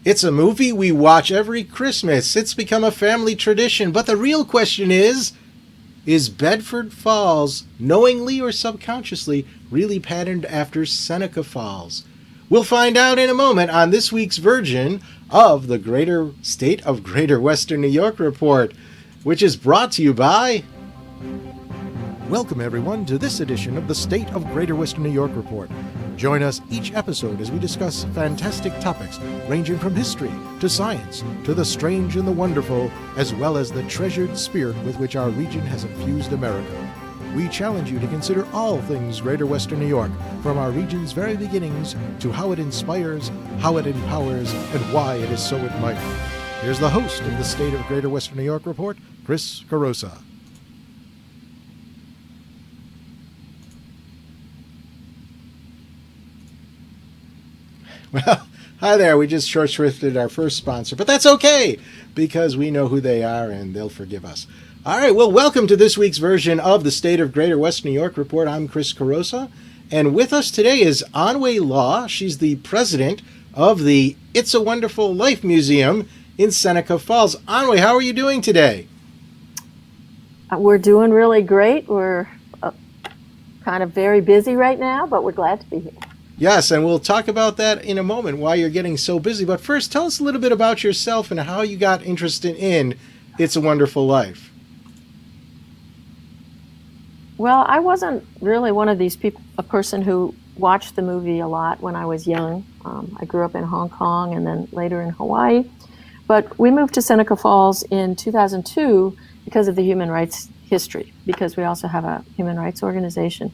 It's a movie we watch every Christmas. It's become a family tradition. But the real question is Bedford Falls, knowingly or subconsciously, really patterned after Seneca Falls? We'll find out in a moment on this week's version of the Greater State of Greater Western New York Report, which is brought to you by... Welcome, everyone, to this edition of the State of Greater Western New York Report. Join us each episode as we discuss fantastic topics ranging from history to science to the strange and the wonderful, as well as the treasured spirit with which our region has infused America. We challenge you to consider all things Greater Western New York, from our region's very beginnings to how it inspires, how it empowers, and why it is so admired. Here's the host of the State of Greater Western New York Report, Chris Carosa. Well, hi there. We just short-shrifted our first sponsor, but that's okay because we know who they are and they'll forgive us. All right, well, welcome to this week's version of the State of Greater Western New York Report. I'm Chris Carosa, and with us today is Anwei Law. She's the president of the It's a Wonderful Life Museum in Seneca Falls. Anwei, how are you doing today? We're doing really great. We're kind of very busy right now, but we're glad to be here. Yes, and we'll talk about that in a moment, why you're getting so busy. But first, tell us a little bit about yourself and how you got interested in It's a Wonderful Life. Well, I wasn't really one of these people, a person who watched the movie a lot when I was young. I grew up in Hong Kong and then later in Hawaii. But we moved to Seneca Falls in 2002 because of the human rights history, because we also have a human rights organization.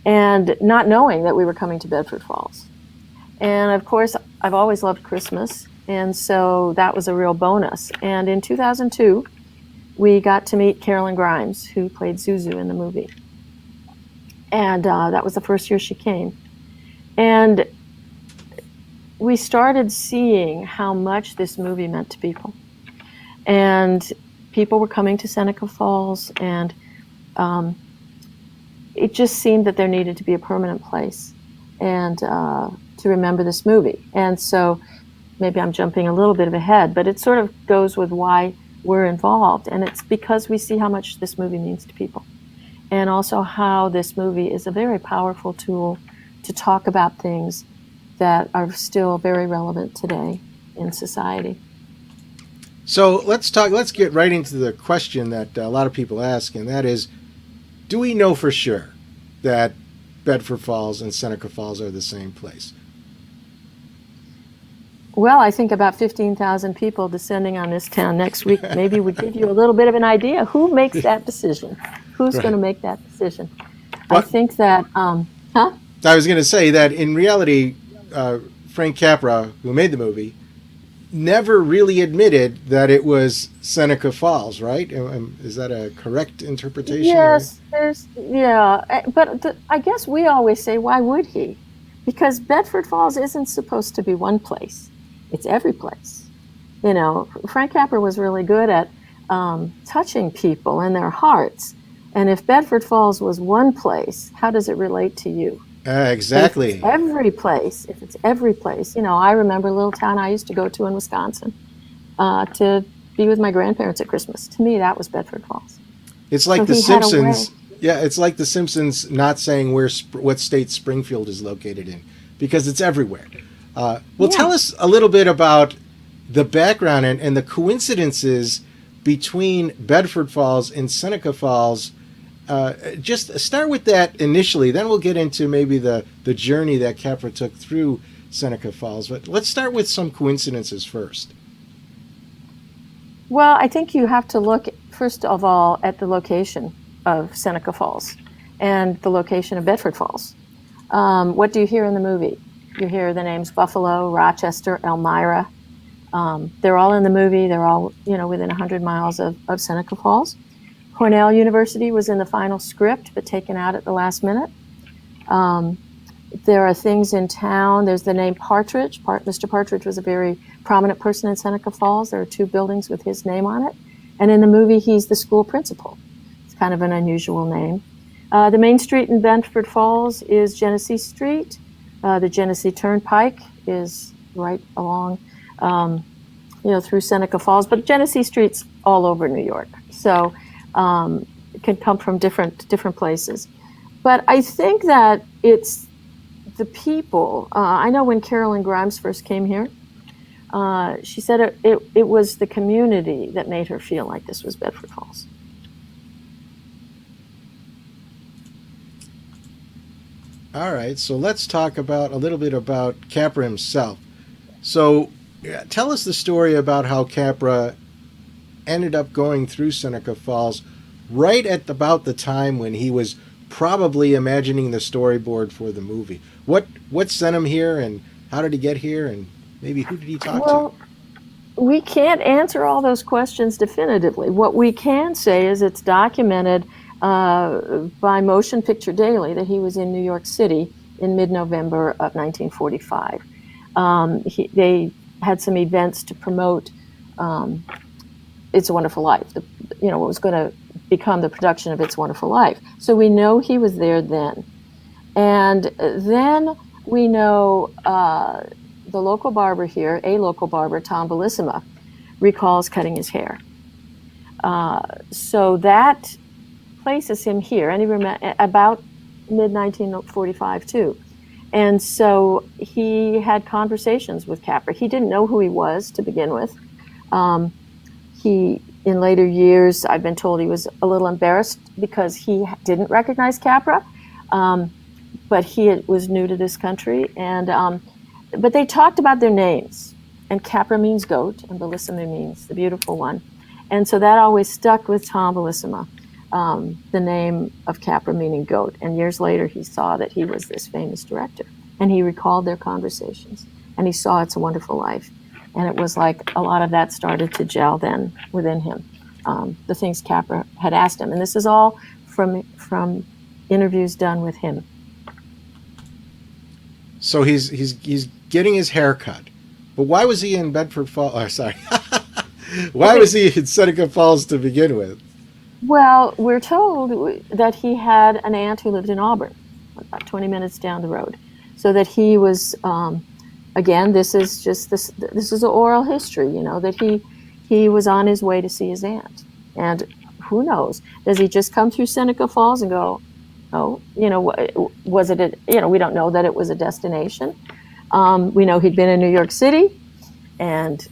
And not knowing that we were coming to Bedford Falls. And of course, I've always loved Christmas, and so that was a real bonus. And in 2002, we got to meet Carolyn Grimes, who played Zuzu in the movie. And that was the first year she came. And we started seeing how much this movie meant to people. And people were coming to Seneca Falls, and it just seemed that there needed to be a permanent place and to remember this movie. And so maybe I'm jumping a little bit ahead, but it sort of goes with why we're involved. And it's because we see how much this movie means to people. And also how this movie is a very powerful tool to talk about things that are still very relevant today in society. So let's get right into the question that a lot of people ask, and that is, do we know for sure that Bedford Falls and Seneca Falls are the same place? Well, I think about 15,000 people descending on this town next week maybe would give you a little bit of an idea. Who makes that decision? Who's going to make that decision? I think that, I was going to say that in reality, Frank Capra, who made the movie, never really admitted that it was Seneca Falls, right? Is that a correct interpretation? Yes, but I guess we always say, why would he? Because Bedford Falls isn't supposed to be one place. It's every place. You know, Frank Capra was really good at touching people in their hearts. And if Bedford Falls was one place, how does it relate to you? Exactly. If it's every place, you know, I remember a little town I used to go to in Wisconsin to be with my grandparents at Christmas. To me, that was Bedford Falls. It's like The Simpsons. Yeah, it's like The Simpsons not saying what state Springfield is located in, because it's everywhere. Tell us a little bit about the background and the coincidences between Bedford Falls and Seneca Falls. Just start with that initially, then we'll get into maybe the journey that Capra took through Seneca Falls. But let's start with some coincidences first. Well, I think you have to look, first of all, at the location of Seneca Falls and the location of Bedford Falls. What do you hear in the movie? You hear the names Buffalo, Rochester, Elmira. They're all in the movie. They're all, within 100 miles of Seneca Falls. Cornell University was in the final script, but taken out at the last minute. There are things in town. There's the name Partridge. Mr. Partridge was a very prominent person in Seneca Falls. There are 2 buildings with his name on it. And in the movie, he's the school principal. It's kind of an unusual name. The main street in Bedford Falls is Genesee Street. The Genesee Turnpike is right along through Seneca Falls. But Genesee Street's all over New York, so it can come from different places. But I think that it's the people. I know when Carolyn Grimes first came here, she said it was the community that made her feel like this was Bedford Falls. All right, so let's talk a little bit about Capra himself. So tell us the story about how Capra ended up going through Seneca Falls right at about the time when he was probably imagining the storyboard for the movie. What sent him here, and how did he get here, and maybe who did he talk to? We can't answer all those questions definitively. What we can say is it's documented by Motion Picture Daily that he was in New York City in mid-November of 1945. They had some events to promote It's a Wonderful Life, what was going to become the production of It's a Wonderful Life. So we know he was there then. And then we know the local barber here, a local barber, Tom Bellissima, recalls cutting his hair. So that places him here, and about mid-1945 too. And so he had conversations with Capra. He didn't know who he was to begin with. In later years, I've been told he was a little embarrassed because he didn't recognize Capra, but he was new to this country. And but they talked about their names, and Capra means goat, and Bellissima means the beautiful one. And so that always stuck with Tom Bellissima, the name of Capra meaning goat. And years later, he saw that he was this famous director, and he recalled their conversations, and he saw It's a Wonderful Life. And it was like a lot of that started to gel then within him, the things Capra had asked him. And this is all from interviews done with him. So he's getting his hair cut. But why was he in Bedford Falls? Oh, sorry. Why was he in Seneca Falls to begin with? Well, we're told that he had an aunt who lived in Auburn, about 20 minutes down the road. So that he was... Again, this is an oral history, that he was on his way to see his aunt. And who knows? Does he just come through Seneca Falls and go, oh, was it, we don't know that it was a destination. We know he'd been in New York City, and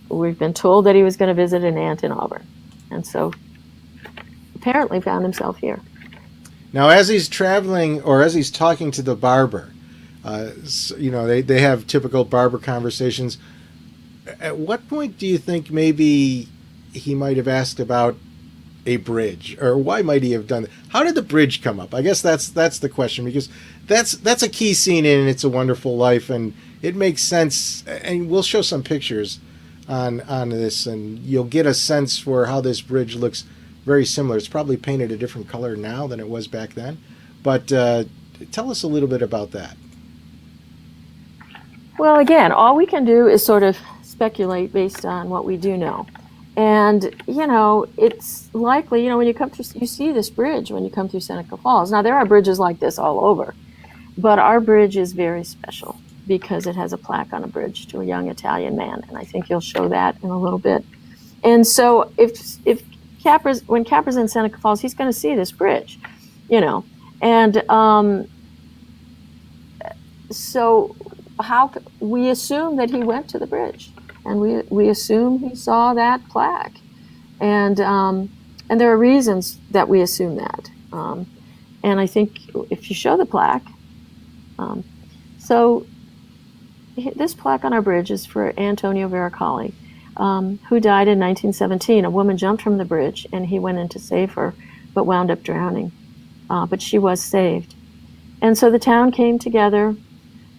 we've been told that he was going to visit an aunt in Auburn. And so apparently found himself here. Now, as he's traveling, or as he's talking to the barber, they have typical barber conversations. At what point do you think maybe he might have asked about a bridge, or why might he have done that? How did the bridge come up? I guess that's the question, because that's a key scene in It's a Wonderful Life, and it makes sense. And we'll show some pictures on this, and you'll get a sense for how this bridge looks very similar. It's probably painted a different color now than it was back then, but tell us a little bit about that. Well, again, all we can do is sort of speculate based on what we do know. And, it's likely, when you come through, you see this bridge when you come through Seneca Falls. Now, there are bridges like this all over, but our bridge is very special because it has a plaque on a bridge to a young Italian man. And I think you'll show that in a little bit. And so when Capra's in Seneca Falls, he's going to see this bridge, and so how we assume that he went to the bridge, and we assume he saw that plaque, and there are reasons that we assume that, and I think if you show the plaque, so this plaque on our bridge is for Antonio Veracali, who died in 1917. A woman jumped from the bridge, and he went in to save her, but wound up drowning, but she was saved, and so the town came together.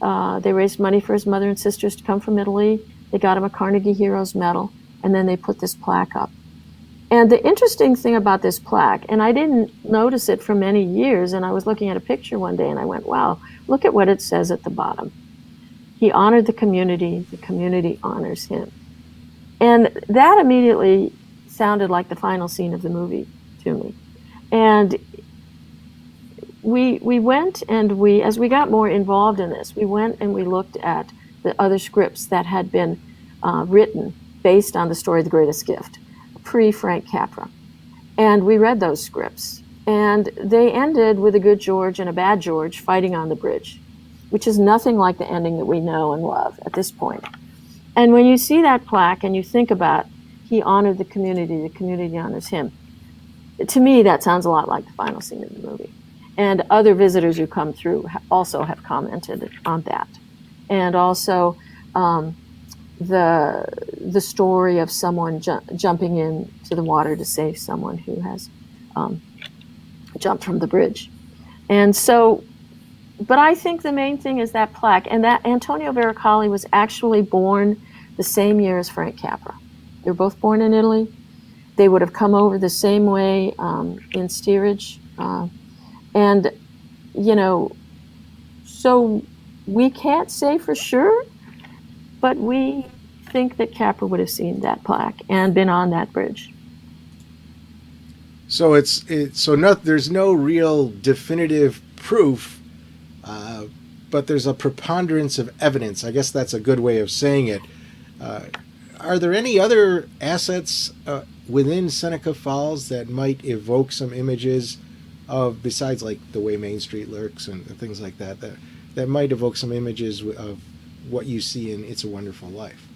They raised money for his mother and sisters to come from Italy. They got him a Carnegie Heroes Medal, and then they put this plaque up. And the interesting thing about this plaque, and I didn't notice it for many years, and I was looking at a picture one day, and I went, wow, look at what it says at the bottom. He honored the community honors him. And that immediately sounded like the final scene of the movie to me. And we went and as we got more involved in this, we went and we looked at the other scripts that had been written based on the story The Greatest Gift, pre-Frank Capra. And we read those scripts. And they ended with a good George and a bad George fighting on the bridge, which is nothing like the ending that we know and love at this point. And when you see that plaque and you think about he honored the community honors him, to me that sounds a lot like the final scene of the movie. And other visitors who come through also have commented on that. And also the story of someone jumping into the water to save someone who has jumped from the bridge. And so, but I think the main thing is that plaque, and that Antonio Veracali was actually born the same year as Frank Capra. They were both born in Italy. They would have come over the same way in steerage. And, you know, so we can't say for sure, but we think that Capra would have seen that plaque and been on that bridge. So there's no real definitive proof, but there's a preponderance of evidence. I guess that's a good way of saying it. Are there any other assets within Seneca Falls that might evoke some images of, besides like the way Main Street lurks and things like that, that might evoke some images of what you see in It's a Wonderful Life?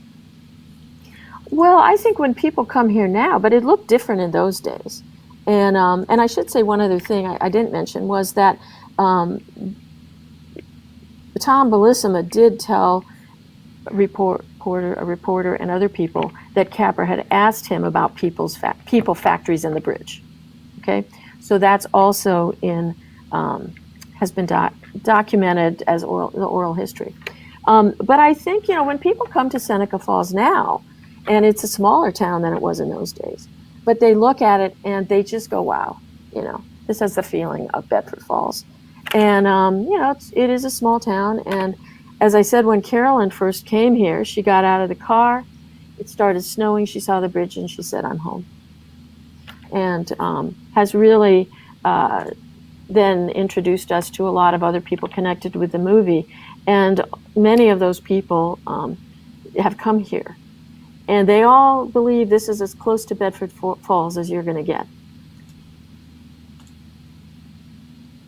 Well, I think when people come here now, but it looked different in those days. And I should say one other thing I didn't mention was that Tom Bellissima did tell a reporter and other people that Capra had asked him about people factories in the bridge. Okay, so that's also has been documented as the oral history. But I think, you know, when people come to Seneca Falls now, and it's a smaller town than it was in those days, but they look at it and they just go, wow, you know, this has the feeling of Bedford Falls. And, you know, it is a small town. And as I said, when Carolyn first came here, she got out of the car, it started snowing, she saw the bridge and she said, I'm home. And has really then introduced us to a lot of other people connected with the movie. And many of those people have come here. And they all believe this is as close to Bedford Falls as you're going to get.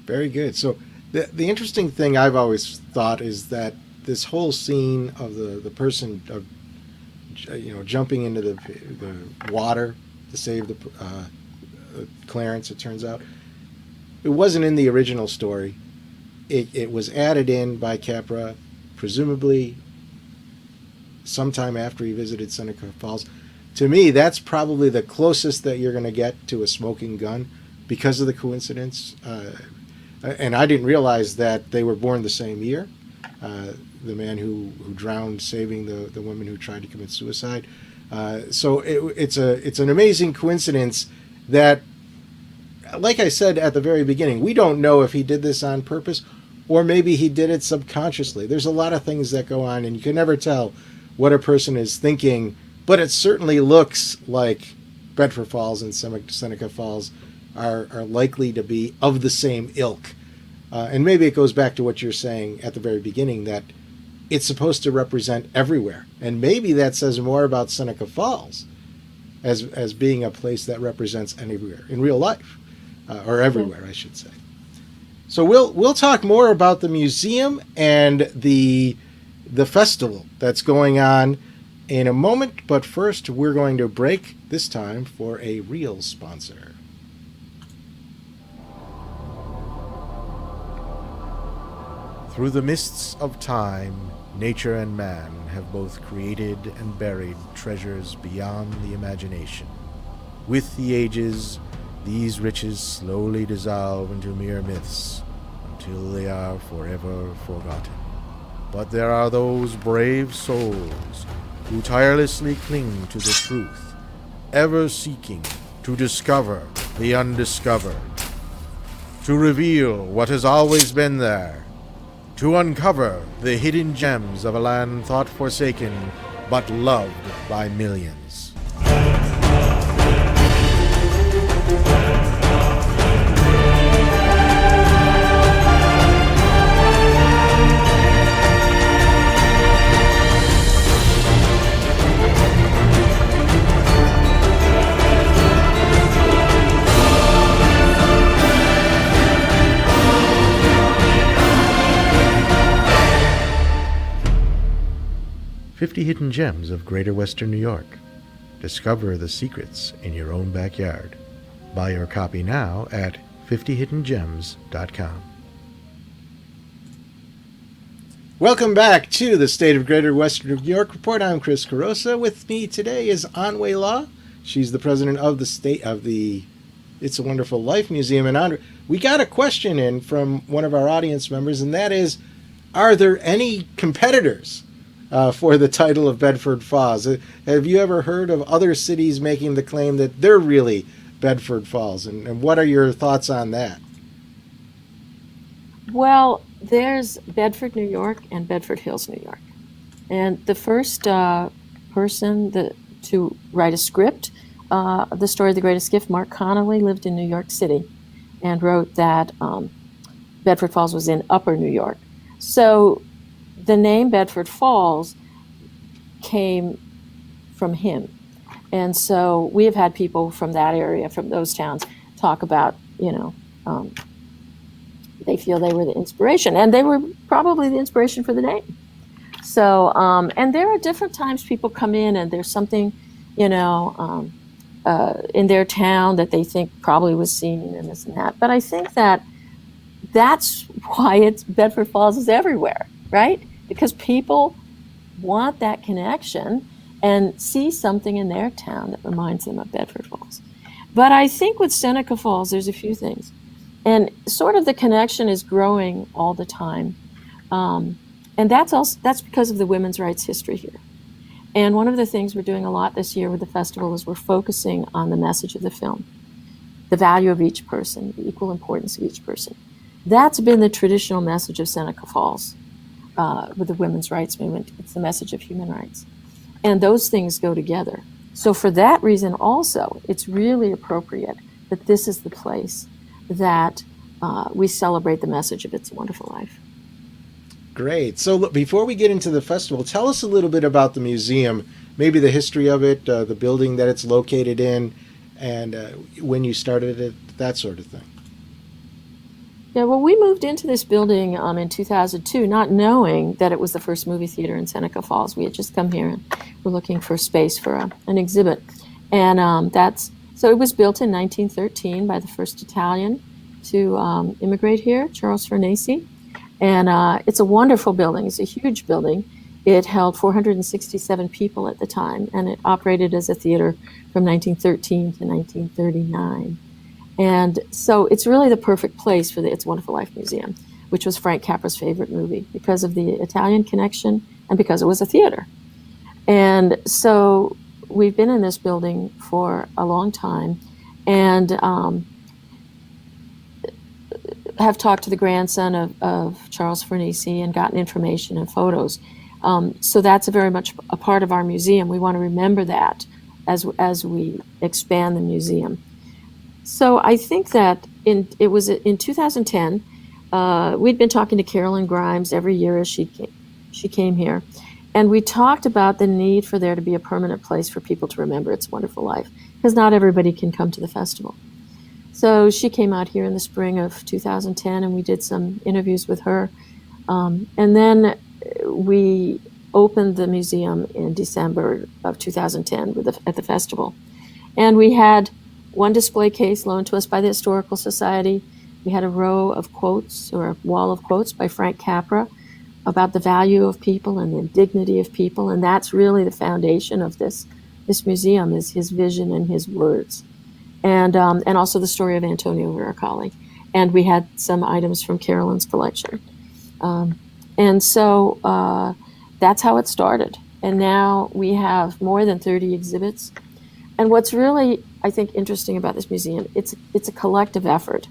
Very good. So the interesting thing I've always thought is that this whole scene of the person of, you know, jumping into the water to save the Clarence, it turns out, it wasn't in the original story. It was added in by Capra, presumably sometime after he visited Seneca Falls. To me, that's probably the closest that you're going to get to a smoking gun because of the coincidence. And I didn't realize that they were born the same year. The man who drowned saving the woman who tried to commit suicide. So it's an amazing coincidence that, like I said at the very beginning, we don't know if he did this on purpose or maybe he did it subconsciously. There's a lot of things that go on and you can never tell what a person is thinking, but it certainly looks like Bedford Falls and Seneca Falls are likely to be of the same ilk. And maybe it goes back to what you're saying at the very beginning, that it's supposed to represent everywhere. And maybe that says more about Seneca Falls as being a place that represents anywhere in real life, or everywhere, I should say. So we'll talk more about the museum and the festival that's going on in a moment, but first we're going to break, this time for a real sponsor. Through the mists of time, nature and man have both created and buried treasures beyond the imagination. With the ages, these riches slowly dissolve into mere myths until they are forever forgotten. But there are those brave souls who tirelessly cling to the truth, ever seeking to discover the undiscovered, to reveal what has always been there, to uncover the hidden gems of a land thought forsaken but loved by millions. 50 hidden gems of Greater Western New York. Discover the secrets in your own backyard. Buy your copy now at 50hiddengems.com. Welcome back to the State of Greater Western New York Report. I'm Chris Carosa. With me today is Anwei Law. She's the president of the It's a Wonderful Life Museum. And we got a question in from one of our audience members, and that is, are there any competitors for the title of Bedford Falls? Have you ever heard of other cities making the claim that they're really Bedford Falls? And what are your thoughts on that? Well, there's Bedford, New York, and Bedford Hills, New York. And the first person to write a script, the story of the greatest gift, Mark Connolly, lived in New York City and wrote that Bedford Falls was in Upper New York. So the name Bedford Falls came from him. And so we have had people from that area, from those towns, talk about, they feel they were the inspiration. And they were probably the inspiration for the name. So, and there are different times people come in and there's something, in their town that they think probably was seen and this and that. But I think that's why Bedford Falls is everywhere, right? Because people want that connection and see something in their town that reminds them of Bedford Falls. But I think with Seneca Falls, there's a few things. And sort of the connection is growing all the time. And that's because of the women's rights history here. And one of the things we're doing a lot this year with the festival is we're focusing on the message of the film, the value of each person, the equal importance of each person. That's been the traditional message of Seneca Falls with the women's rights movement. It's the message of human rights. And those things go together. So for that reason also, it's really appropriate that this is the place that we celebrate the message of It's a Wonderful Life. Great. So look, before we get into the festival, tell us a little bit about the museum, maybe the history of it, the building that it's located in, and when you started it, that sort of thing. Yeah, well, we moved into this building in 2002, not knowing that it was the first movie theater in Seneca Falls. We had just come here and we're looking for space for an exhibit. And so it was built in 1913 by the first Italian to immigrate here, Charles Farnese. And it's a wonderful building. It's a huge building. It held 467 people at the time, and it operated as a theater from 1913 to 1939. And so it's really the perfect place for the It's a Wonderful Life Museum, which was Frank Capra's favorite movie because of the Italian connection and because it was a theater. And so we've been in this building for a long time and have talked to the grandson of Charles Farnese and gotten information and photos. So that's very much a part of our museum. We want to remember that as we expand the museum. So I think that it was in 2010, we'd been talking to Carolyn Grimes every year as she came here. And we talked about the need for there to be a permanent place for people to remember It's a Wonderful Life, because not everybody can come to the festival. So she came out here in the spring of 2010, and we did some interviews with her. And then we opened the museum in December of 2010 at the festival. And we had one display case loaned to us by the Historical Society. We had a row of quotes, or a wall of quotes by Frank Capra about the value of people and the dignity of people. And that's really the foundation of this museum, is his vision and his words. And also the story of Antonio Veracali. And we had some items from Carolyn's collection. And so that's how it started. And now we have more than 30 exhibits. And what's really, I think, interesting about this museum, it's a collective effort.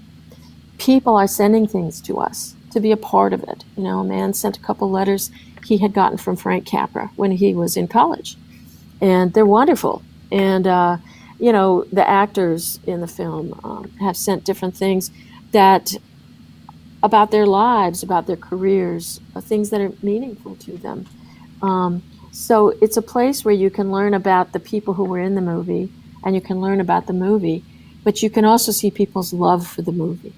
People are sending things to us to be a part of it. A man sent a couple letters he had gotten from Frank Capra when he was in college. And they're wonderful. And, the actors in the film have sent different things about their lives, about their careers, things that are meaningful to them. So it's a place where you can learn about the people who were in the movie, and you can learn about the movie, but you can also see people's love for the movie.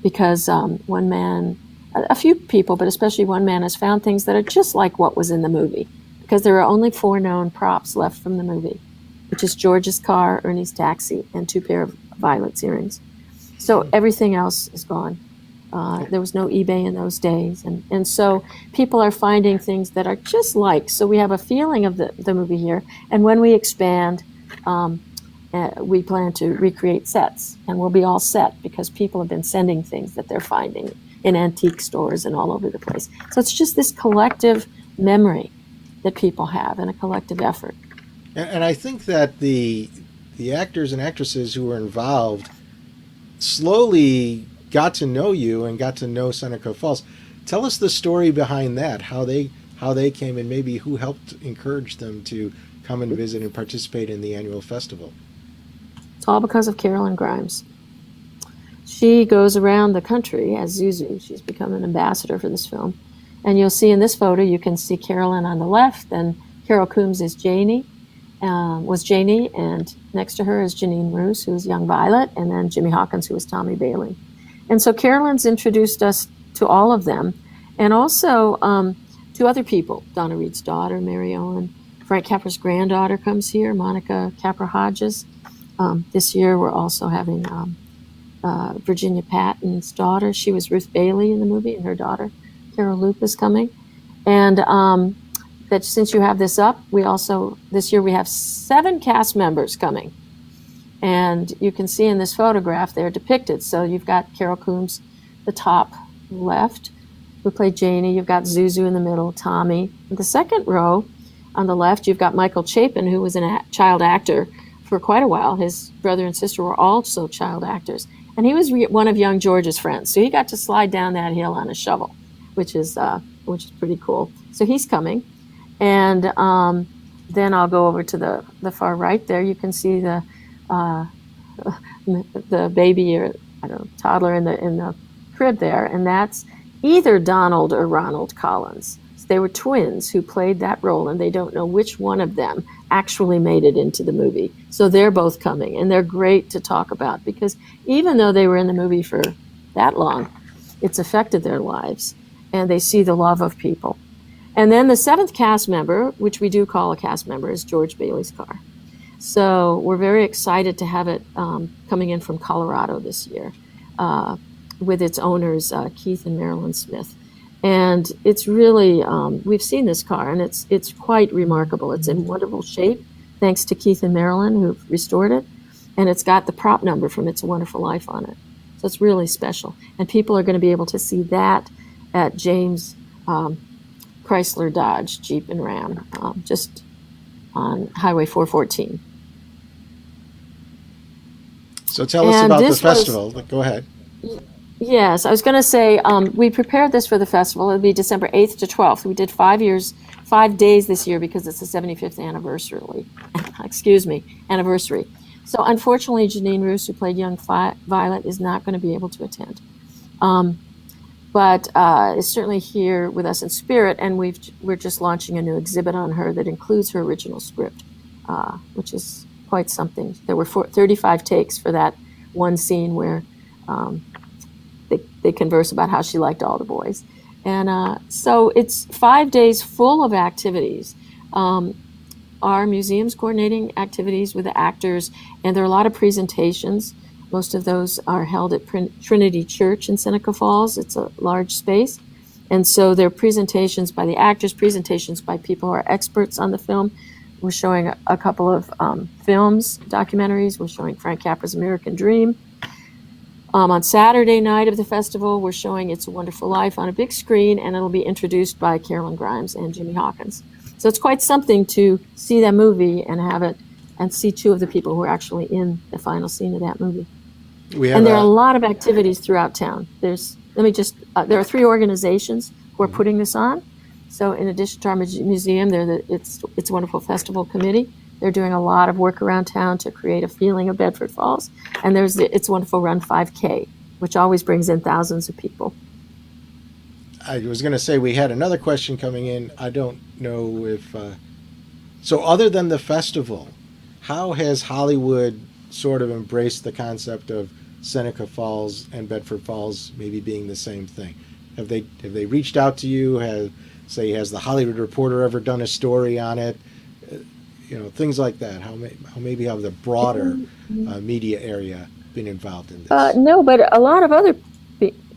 Because a few people, but especially one man, has found things that are just like what was in the movie. because there are only 4 known props left from the movie, which is George's car, Ernie's taxi, and 2 pair of Violet's earrings. So everything else is gone. There was no eBay in those days. And so people are finding things that are just like. So we have a feeling of the movie here. And when we expand, we plan to recreate sets. And we'll be all set because people have been sending things that they're finding in antique stores and all over the place. So it's just this collective memory that people have and a collective effort. And I think that the actors and actresses who were involved slowly got to know you and got to know Seneca Falls. Tell us the story behind that, how they came and maybe who helped encourage them to come and visit and participate in the annual festival. It's all because of Carolyn Grimes. She goes around the country as Zuzu. She's become an ambassador for this film. And you'll see in this photo, you can see Carolyn on the left, and Carol Coombs is Janie, and next to her is Janine Roos, who's young Violet, and then Jimmy Hawkins, who was Tommy Bailey. And so Carolyn's introduced us to all of them, and also to other people. Donna Reed's daughter, Mary Ellen. Frank Capra's granddaughter comes here, Monica Capra Hodges. This year we're also having Virginia Patton's daughter. She was Ruth Bailey in the movie, and her daughter, Carol Loop, is coming. And that since you have this up, we also, this year we have 7 cast members coming. And you can see in this photograph they're depicted. So you've got Carol Coombs, the top left, who played Janie. You've got Zuzu in the middle, Tommy. In the second row on the left, you've got Michael Chapin, who was a child actor for quite a while. His brother and sister were also child actors. And he was one of young George's friends. So he got to slide down that hill on a shovel, which is pretty cool. So he's coming. And then I'll go over to the far right there. You can see the baby, or I don't know, toddler in the crib there, and that's either Donald or Ronald Collins. So they were twins who played that role, and they don't know which one of them actually made it into the movie. So they're both coming, and they're great to talk about because even though they were in the movie for that long, it's affected their lives, and they see the love of people. And then the 7th cast member, which we do call a cast member, is George Bailey's car. So we're very excited to have it coming in from Colorado this year with its owners, Keith and Marilyn Smith. And it's really, we've seen this car, and it's quite remarkable. It's in wonderful shape, thanks to Keith and Marilyn, who've restored it. And it's got the prop number from It's a Wonderful Life on it. So it's really special. And people are going to be able to see that at James Chrysler Dodge Jeep and Ram, just on Highway 414. So tell us about the festival. Go ahead. Yes, I was going to say we prepared this for the festival. It'll be December 8th to 12th. We did 5 days this year because it's the 75th anniversary. Anniversary. So unfortunately, Janine Roos, who played young Violet, is not going to be able to attend. But is certainly here with us in spirit, and we're just launching a new exhibit on her that includes her original script, which is quite something. There were 35 takes for that one scene where they converse about how she liked all the boys. And so it's 5 days full of activities. Our museum's coordinating activities with the actors, and there are a lot of presentations. Most of those are held at Trinity Church in Seneca Falls. It's a large space. And so there are presentations by the actors, presentations by people who are experts on the film. We're showing a couple of films, documentaries. We're showing Frank Capra's American Dream. On Saturday night of the festival, we're showing It's a Wonderful Life on a big screen, and it'll be introduced by Carolyn Grimes and Jimmy Hawkins. So it's quite something to see that movie and have it, and see 2 of the people who are actually in the final scene of that movie. And there are a lot of activities throughout town. There are 3 organizations who are putting this on. So in addition to our museum, It's a Wonderful Festival Committee. They're doing a lot of work around town to create a feeling of Bedford Falls. And there's the It's a Wonderful Run 5K, which always brings in thousands of people. I was going to say we had another question coming in. I don't know if... So other than the festival, how has Hollywood sort of embraced the concept of Seneca Falls and Bedford Falls maybe being the same thing? Have they reached out to you? say, has the Hollywood Reporter ever done a story on it? Things like that. How maybe have the broader media area been involved in this? No, but a lot of other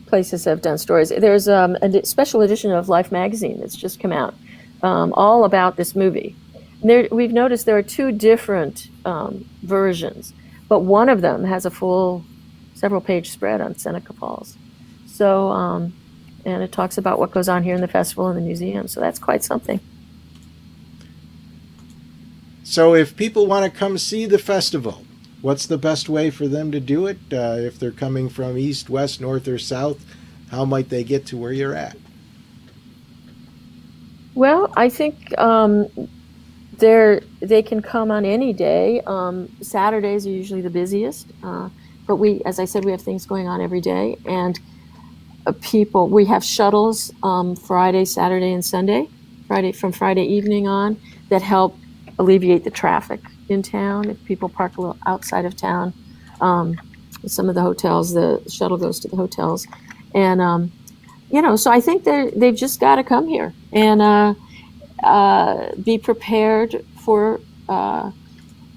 places have done stories. There's a special edition of Life magazine that's just come out, all about this movie. We've noticed there are two different versions, but one of them has a full several-page spread on Seneca Falls. So, and it talks about what goes on here in the festival and the museum. So that's quite something. So if people want to come see the festival, what's the best way for them to do it? If they're coming from east, west, north, or south, how might they get to where you're at? Well, I think they can come on any day. Saturdays are usually the busiest, but as I said, we have things going on every day, and we have shuttles Friday, Saturday, and Sunday. From Friday evening on, that help alleviate the traffic in town. If people park a little outside of town, some of the hotels, the shuttle goes to the hotels, and so I think they've just got to come here and be prepared for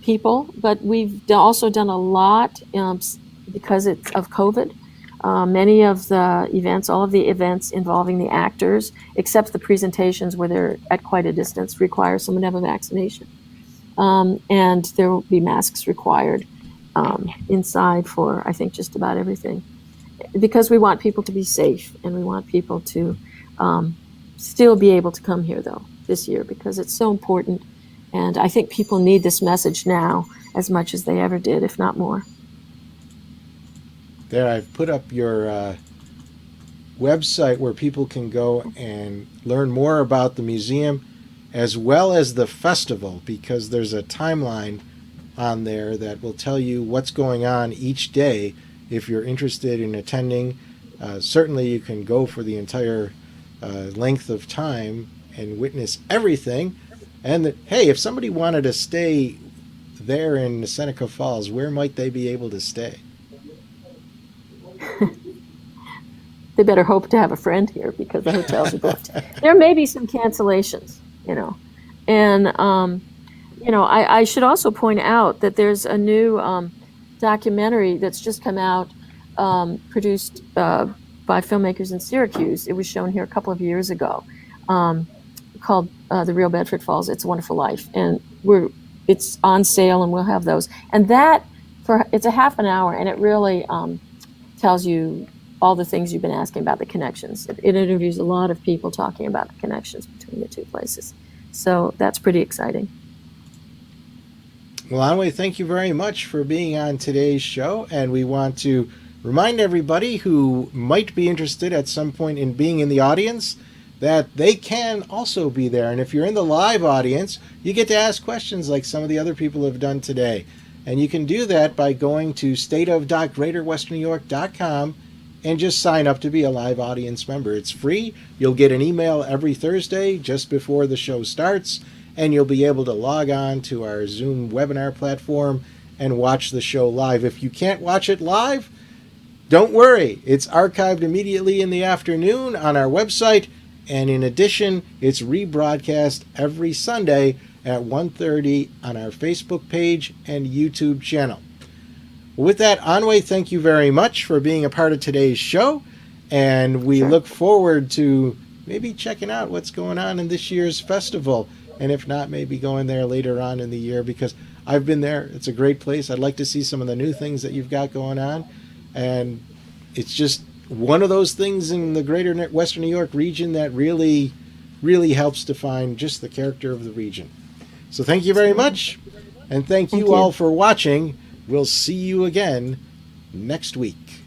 people. But we've also done a lot because of COVID. Many of the events, all of the events involving the actors, except the presentations where they're at quite a distance, require someone to have a vaccination. And there will be masks required inside for, I think, just about everything. Because we want people to be safe, and we want people to still be able to come here, though, this year, because it's so important. And I think people need this message now as much as they ever did, if not more. There, I've put up your website where people can go and learn more about the museum as well as the festival, because there's a timeline on there that will tell you what's going on each day if you're interested in attending. Certainly you can go for the entire length of time and witness everything. And hey, if somebody wanted to stay there in Seneca Falls, where might they be able to stay? They better hope to have a friend here, because the hotels are booked. There may be some cancellations, and I should also point out that there's a new documentary that's just come out, produced by filmmakers in Syracuse. It was shown here a couple of years ago, called The Real Bedford Falls. It's a Wonderful Life, and it's on sale, and we'll have those. And it's a half an hour, and it really tells you all the things you've been asking about, the connections. It interviews a lot of people talking about the connections between the two places. So that's pretty exciting. Well, Anwei, thank you very much for being on today's show. And we want to remind everybody who might be interested at some point in being in the audience that they can also be there. And if you're in the live audience, you get to ask questions like some of the other people have done today. And you can do that by going to stateof.greaterwesternnewyork.com and just sign up to be a live audience member. It's free. You'll get an email every Thursday just before the show starts, and you'll be able to log on to our Zoom webinar platform and watch the show live. If you can't watch it live, don't worry. It's archived immediately in the afternoon on our website, and in addition, it's rebroadcast every Sunday at 1:30 on our Facebook page and YouTube channel. With that, Anwei, thank you very much for being a part of today's show, and we look forward to maybe checking out what's going on in this year's festival, and if not, maybe going there later on in the year, because I've been there. It's a great place. I'd like to see some of the new things that you've got going on, and it's just one of those things in the greater Western New York region that really, really helps define just the character of the region. So thank you very much, and thank you all for watching. We'll see you again next week.